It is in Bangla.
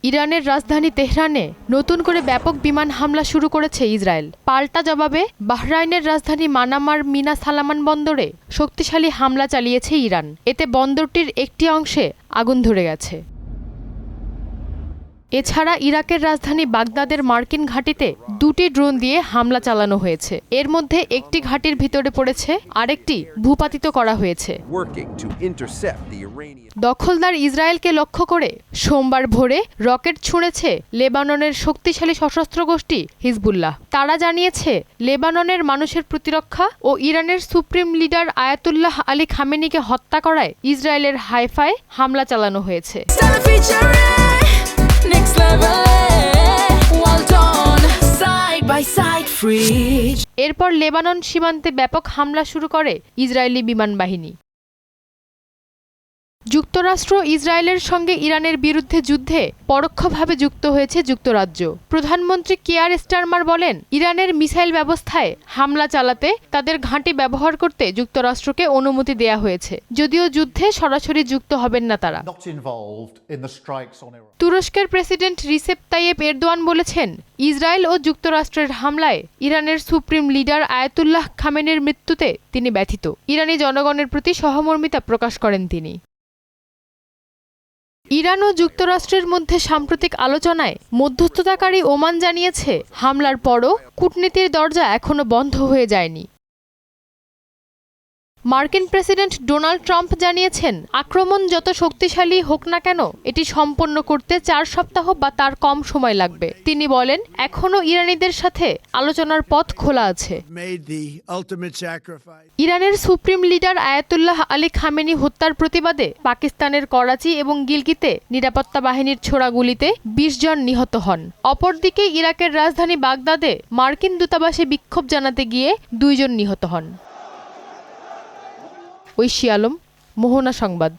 ইরানের রাজধানী তেহরানে নতুন করে ব্যাপক বিমান হামলা শুরু করেছে ইসরায়েল। পাল্টা জবাবে বাহরাইনের রাজধানী মানামার মিনা সালামান বন্দরে শক্তিশালী হামলা চালিয়েছে ইরান। এতে বন্দরটির একটি অংশে আগুন ধরে গেছে। এছাড়া ইরাকের রাজধানী বাগদাদের মার্কিন ঘাঁটিতে 2টি ড্রোন দিয়ে হামলা চালানো হয়েছে। এর মধ্যে একটি ঘাঁটির ভিতরে পড়েছে, আরেকটি ভূপাতিত করা হয়েছে। দখলদার ইসরায়েলকে লক্ষ্য করে সোমবার ভোরে রকেট ছুঁড়েছে লেবাননের শক্তিশালী সশস্ত্র গোষ্ঠী হিজবুল্লাহ। তারা জানিয়েছে, লেবাননের মানুষের প্রতিরক্ষা ও ইরানের সুপ্রিম লিডার আয়াতুল্লাহ আলী খামেনিকে হত্যা করায় ইসরায়েলের হাইফায় হামলা চালানো হয়েছে। এরপর লেবানন সীমান্তে ব্যাপক হামলা শুরু করে ইসরায়েলি বিমান বাহিনী। যুক্তরাষ্ট্র ইসরায়েলের সঙ্গে ইরানের বিরুদ্ধে যুদ্ধে পরোক্ষভাবে যুক্ত হয়েছে যুক্তরাজ্য। প্রধানমন্ত্রী কিয়ার স্টারমার বলেন, ইরানের মিসাইল ব্যবস্থায় হামলা চালাতে তাদের ঘাঁটি ব্যবহার করতে যুক্তরাষ্ট্রকে অনুমতি দেয়া হয়েছে, যদিও যুদ্ধে সরাসরি যুক্ত হবেন না তারা। তুরস্কের প্রেসিডেন্ট রিসেপ তাইয়েপ এরদোয়ান বলেছেন, ইসরায়েল ও যুক্তরাষ্ট্রের হামলায় ইরানের সুপ্রিম লিডার আয়াতুল্লাহ খামেনির মৃত্যুতে তিনি ব্যথিত। ইরানি জনগণের প্রতি সহমর্মিতা প্রকাশ করেন তিনি। ইরান ও যুক্তরাষ্ট্রের মধ্যে সাম্প্রতিক আলোচনায় মধ্যস্থতাকারী ওমান জানিয়েছে, হামলার পরও কূটনীতির দরজা এখনো বন্ধ হয়ে যায়নি। মার্কিন প্রেসিডেন্ট ডোনাল্ড ট্রাম্প জানিয়েছেন, আক্রমণ যত শক্তিশালী হোক না কেন এটি সম্পন্ন করতে 4 সপ্তাহ বা তার কম সময় লাগবে। তিনি বলেন, এখনও ইরানিদের সাথে আলোচনার পথ খোলা আছে। ইরানের supreme leader Ayatollah Ali Khamenei হত্যার প্রতিবাদে পাকিস্তানের করাচি এবং গিলগিতে নিরাপত্তা বাহিনীর ছোড়া গুলিতে 20 জন নিহত হন। অপরদিকে ইরাকের রাজধানী বাগদাদে মার্কিন দূতাবাসে বিক্ষোভ জানাতে গিয়ে 2 জন নিহত হন। ঐশী আলম, মোহনা সংবাদ।